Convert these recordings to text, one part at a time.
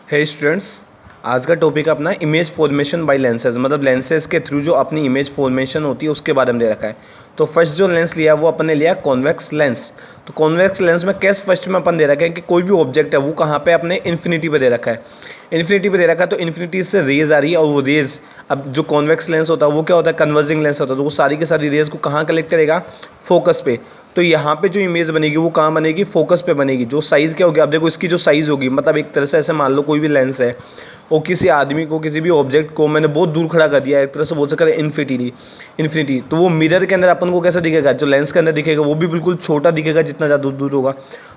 है स्टूडेंट्स, आज का टॉपिक अपना इमेज फॉर्मेशन बाय लेंसेज, मतलब लेंसेज के थ्रू जो अपनी इमेज फॉर्मेशन होती है उसके बारे में दे रखा है। तो फर्स्ट जो लेंस लिया वो अपन ने लिया कॉन्वेक्स लेंस। तो कॉन्वेक्स लेंस में कैसे फर्स्ट में अपन दे रखा है कि कोई भी ऑब्जेक्ट है वो कहाँ पे अपने इन्फिनिटी पे दे रखा है, इन्फिनिटी पे दे रखा है। तो इन्फिनिटी से रेज आ रही है और वो रेज, अब जो कॉन्वेक्स लेंस होता है वो क्या होता है, कन्वर्जिंग लेंस होता है। तो वो सारी की सारी रेज को कहाँ कलेक्ट करेगा, फोकस पे। तो यहाँ पे जो इमेज बनेगी वो कहाँ बनेगी, फोकस पे बनेगी। जो साइज़ क्या होगी, अब देखो इसकी जो साइज़ होगी, मतलब एक तरह से ऐसे मान लो कोई भी लेंस है और किसी आदमी को, किसी भी ऑब्जेक्ट को मैंने बहुत दूर खड़ा कर दिया, एक तरह से बोल सकते हैं इन्फिनिटी। तो वो मिरर के अंदर अपन को कैसा दिखेगा, जो लेंस के अंदर दिखेगा वो भी बिल्कुल छोटा दिखेगा जितना ज़्यादा दूर होगा।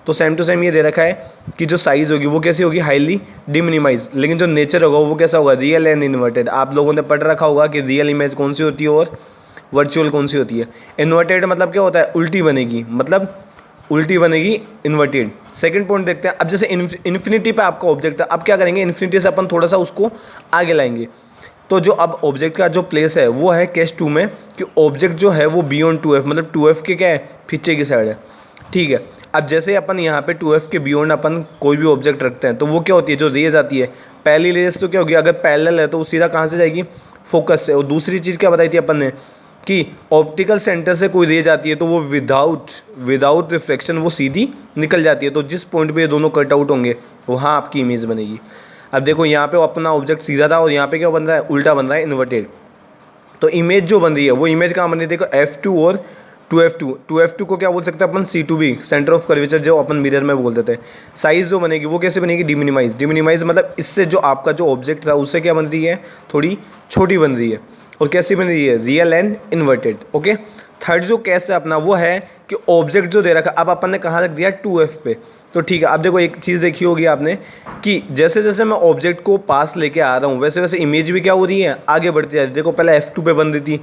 तो सेम टू सेम ये दे रखा है कि जो साइज़ होगी वो कैसी होगी, हाईली डिमिनिमाइज। लेकिन जो नेचर होगा वो कैसा होगा, रियल एंड इन्वर्टेड। आप लोगों ने पढ़ रखा होगा कि रियल इमेज कौन सी होती है और वर्चुअल कौन सी होती है। इन्वर्टेड मतलब क्या होता है, उल्टी बनेगी, मतलब उल्टी बनेगी, इन्वर्टेड। सेकंड पॉइंट देखते हैं। अब जैसे इन्फिनिटी पे आपका ऑब्जेक्ट है, अब क्या करेंगे, इन्फिनिटी से अपन थोड़ा सा उसको आगे लाएंगे। तो जो अब ऑब्जेक्ट का जो प्लेस है वो है केस 2 में कि ऑब्जेक्ट जो है वो बियॉन्ड 2f, मतलब 2f के क्या है, पीछे की साइड है। ठीक है, अब जैसे अपन यहाँ पे 2f के बियॉन्ड अपन कोई भी ऑब्जेक्ट रखते हैं तो वो क्या होती है, जो रेज आती है, पहली रेज तो क्या होगी, अगर पैरेलल है तो वो सीधा कहाँ से जाएगी, फोकस से। और दूसरी चीज़ क्या बताई थी अपन ने कि ऑप्टिकल सेंटर से कोई रेज आती है तो वो विदाउट रिफ्लेक्शन वो सीधी निकल जाती है। तो जिस पॉइंट पे ये दोनों कट आउट होंगे वहाँ आपकी इमेज बनेगी। अब देखो यहाँ पे अपना ऑब्जेक्ट सीधा था और यहाँ पे क्या बन रहा है, उल्टा बन रहा है, इन्वर्टेड। तो इमेज जो बन रही है वो इमेज कहाँ बन रही है, देखो F2 और 2F2 को क्या बोल सकते हैं अपन, C2B, सेंटर ऑफ कर्वेचर, जो अपन मिरर में बोल देते हैं। साइज़ जो बनेगी वो कैसे बनेगी, डिमिनिमाइज मतलब इससे जो आपका जो ऑब्जेक्ट था उससे क्या बन रही है, थोड़ी छोटी बन रही है। और कैसी बन रही है, real and inverted. Okay, third जो केस है अपना वो है कि ऑब्जेक्ट जो दे रखा, अब अपन ने कहाँ रख दिया, 2f पे। तो ठीक है, अब देखो एक चीज़ देखी होगी आपने कि जैसे जैसे मैं ऑब्जेक्ट को पास लेके आ रहा हूँ वैसे वैसे इमेज भी क्या हो रही है, आगे बढ़ती जा रही है। देखो पहले f2 पे बन रही थी,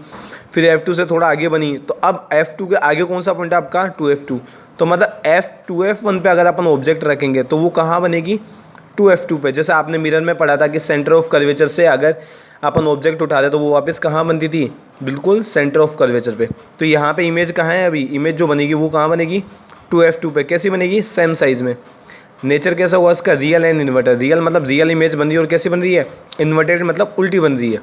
फिर f2 से थोड़ा आगे बनी, तो अब f2 के आगे कौन सा पॉइंट है आपका, 2f2। तो मतलब f2f1 पे अगर अपन ऑब्जेक्ट रखेंगे तो वो कहाँ बनेगी, 2f2 पे। जैसे आपने मिरर में पढ़ा था कि सेंटर ऑफ कर्वेचर से अगर अपन ऑब्जेक्ट उठा रहे तो वो वापस कहाँ बनती थी, बिल्कुल सेंटर ऑफ कर्वेचर पे। तो यहाँ पे इमेज कहाँ है, अभी इमेज जो बनेगी वो कहाँ बनेगी, 2f2 पे। कैसी बनेगी, सेम साइज़ में। नेचर कैसा हुआ इसका, रियल एंड इन्वर्टेड। रियल मतलब रियल इमेज बन रही है और कैसी बन रही है, इन्वर्टेड मतलब उल्टी बन रही है।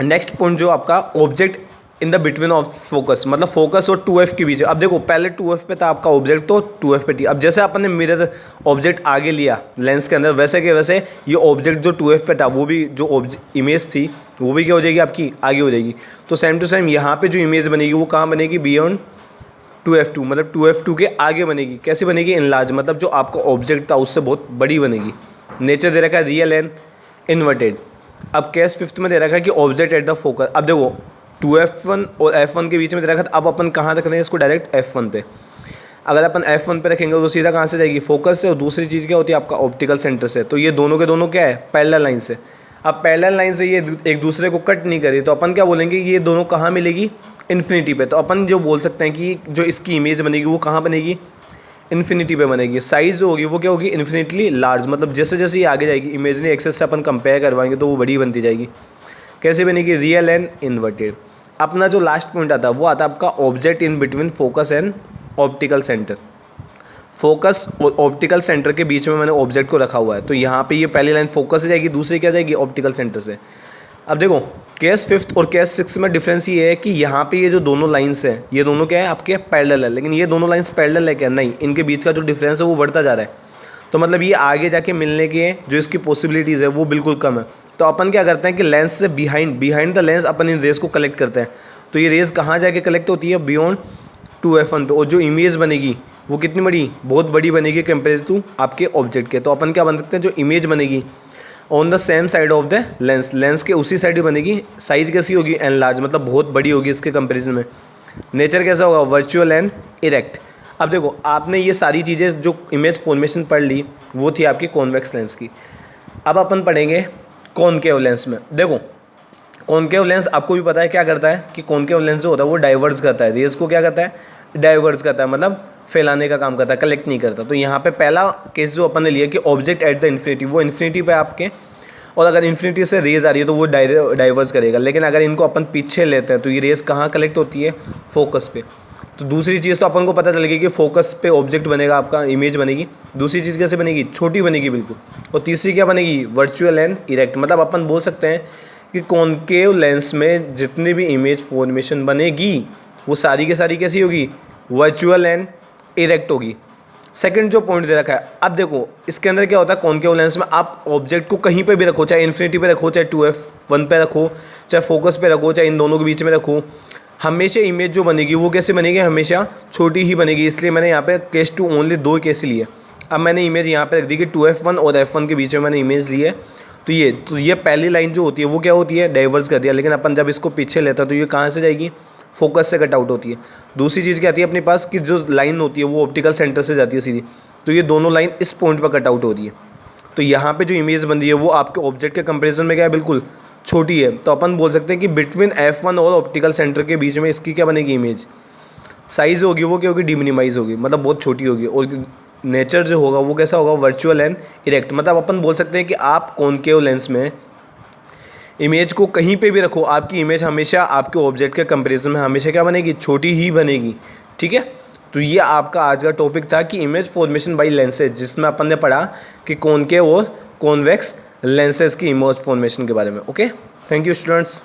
नेक्स्ट पॉइंट जो आपका object in the between of focus, मतलब फोकस और 2f के बीच। अब देखो पहले 2f पे था आपका ऑब्जेक्ट तो 2f पे थी। अब जैसे अपन ने मिरर ऑब्जेक्ट आगे लिया लेंस के अंदर, वैसे के वैसे ये ऑब्जेक्ट जो 2f पे था वो भी जो इमेज थी वो भी क्या हो जाएगी, आपकी आगे हो जाएगी। तो सेम टू सेम यहाँ पे जो इमेज बनेगी वो कहाँ बनेगी, बियॉन्ड 2f2, मतलब 2f2 के आगे बनेगी। कैसी बनेगी, इनलार्ज, मतलब जो आपका ऑब्जेक्ट था उससे बहुत बड़ी बनेगी। नेचर दे रखा है रियल एंड इन्वर्टेड। अब केस 5th में दे रखा है कि ऑब्जेक्ट एट द फोकस। अब देखो 2f1 और f1 के बीच में दे रखा था, अब अपन कहाँ रख रहे हैं इसको, डायरेक्ट f1 पे। अगर अपन f1 पे रखेंगे तो सीधा कहाँ से जाएगी, फोकस से। और दूसरी चीज़ क्या होती है आपका, ऑप्टिकल सेंटर से। तो ये दोनों के दोनों क्या है, पैरेलल लाइन से। अब पैरेलल लाइन से ये एक दूसरे को कट नहीं करी तो अपन क्या बोलेंगे, ये दोनों कहाँ मिलेगी, इन्फिनिटी पे। तो अपन जो बोल सकते हैं कि जो इसकी इमेज बनेगी वो कहाँ बनेगी, इन्फिनिटी पे बनेगी। साइज़ जो होगी वो क्या होगी, इन्फिनिटली लार्ज, मतलब जैसे जैसे ये आगे जाएगी इमेजनरी एक्सेस से अपन कंपेयर करवाएंगे तो वो बड़ी बनती जाएगी। कैसे बनेगी, रियल एंड इन्वर्टेड। अपना जो लास्ट पॉइंट आता है वो आता है आपका object in between focus and optical centre. Focus और ऑप्टिकल सेंटर के बीच में मैंने ऑब्जेक्ट को रखा हुआ है। तो यहाँ पे ये पहली लाइन फोकस से जाएगी, दूसरी क्या जाएगी, ऑप्टिकल सेंटर से। अब देखो केस 5th और केस 6 में डिफरेंस ये है कि यहाँ पे ये जो दोनों लाइंस हैं ये दोनों क्या है, आपके पैरेलल है। लेकिन ये दोनों लाइंस पैरेलल है क्या, नहीं, इनके बीच का जो डिफरेंस है वो बढ़ता जा रहा है। तो मतलब ये आगे जाके मिलने के जो इसकी पॉसिबिलिटीज़ है वो बिल्कुल कम है। तो अपन क्या करते हैं कि लेंस से बिहाइंड द लेंस अपन इन रेज़ को कलेक्ट करते हैं। तो ये रेज़ कहाँ जाके कलेक्ट होती है, बियॉन्ड 2f1 पे। और जो इमेज बनेगी वो कितनी बड़ी, बहुत बड़ी बनेगी कंपेयर टू आपके ऑब्जेक्ट के। तो अपन क्या बन सकते हैं, जो इमेज बनेगी on the same side of the lens के उसी साइड ही बनेगी। साइज़ कैसी होगी, एनलार्ज, मतलब बहुत बड़ी होगी इसके कंपेरिजन में। नेचर कैसा होगा, वर्चुअल एंड इरेक्ट। अब देखो आपने ये सारी चीज़ें जो इमेज फॉर्मेशन पढ़ ली वो थी आपकी कॉन्वेक्स लेंस की। अब अपन पढ़ेंगे कॉनकेव लेंस में। देखो कॉनकेव लेंस आपको भी पता है क्या करता है कि कॉनकेव लेंस जो होता है वो डाइवर्स करता है, रेज को क्या करता है, डाइवर्स करता है, मतलब फैलाने का काम करता है, कलेक्ट नहीं करता। तो यहाँ पे पहला केस जो अपन ने लिया कि ऑब्जेक्ट एट द इन्फिनिटी, वो इन्फिनिटी पे आपके, और अगर इन्फिनिटी से रेज आ रही है तो वो डाइवर्स करेगा। लेकिन अगर इनको अपन पीछे लेते हैं तो ये रेज कहाँ कलेक्ट होती है, फोकस पे। तो दूसरी चीज़ तो अपन को पता चलेगी कि फोकस पे ऑब्जेक्ट बनेगा, आपका इमेज बनेगी। दूसरी चीज़ कैसे बनेगी, छोटी बनेगी बिल्कुल। और तीसरी क्या बनेगी, वर्चुअल एंड इरेक्ट। मतलब अपन बोल सकते हैं कि कॉनकेव लेंस में जितनी भी इमेज फॉर्मेशन बनेगी वो सारी की सारी कैसी होगी, वर्चुअल एंड इरेक्ट होगी। सेकंड जो पॉइंट दे रखा है, अब देखो इसके अंदर क्या होता है, कॉनकेव लेंस में आप ऑब्जेक्ट को कहीं पे भी रखो, चाहे इन्फिनिटी पे रखो, चाहे 2f1 पे रखो, चाहे फोकस पे रखो, चाहे इन दोनों के बीच में रखो, हमेशा इमेज जो बनेगी वो कैसे बनेगी, हमेशा छोटी ही बनेगी। इसलिए मैंने यहाँ पे केस टू ओनली 2 केस लिए। अब मैंने इमेज यहाँ पे रख दी कि 2f1 और f1 के बीच में मैंने इमेज ली है। तो ये पहली लाइन जो होती है वो क्या होती है, डाइवर्स कर दिया। लेकिन अपन जब इसको पीछे लेता है तो ये कहाँ से जाएगी, फोकस से कट आउट होती है। दूसरी चीज़ क्या आती है अपने पास कि जो लाइन होती है वो ऑप्टिकल सेंटर से जाती है सीधी, तो ये दोनों लाइन इस पॉइंट पर कट आउट हो रही है। तो यहाँ पे जो इमेज बन रही है वो आपके ऑब्जेक्ट के कंपैरिजन में क्या है, बिल्कुल छोटी है। तो अपन बोल सकते हैं कि बिटवीन f1 और ऑप्टिकल सेंटर के बीच में इसकी क्या बनेगी, इमेज साइज़ होगी वो क्या होगी, डिमिनिमाइज होगी, मतलब बहुत छोटी होगी। और नेचर जो होगा वो कैसा होगा, वर्चुअल एंड इरेक्ट। मतलब अपन बोल सकते हैं कि आप कॉनकेव लेंस में इमेज को कहीं पे भी रखो, आपकी इमेज हमेशा आपके ऑब्जेक्ट के कंपैरिजन में हमेशा क्या बनेगी, छोटी ही बनेगी। ठीक है, तो ये आपका आज का टॉपिक था कि इमेज फॉर्मेशन बाय लेंसेज, जिसमें अपन ने पढ़ा कि कॉनकेव और कॉन्वेक्स लेंसेज की इमेज फॉर्मेशन के बारे में। Okay, thank you students.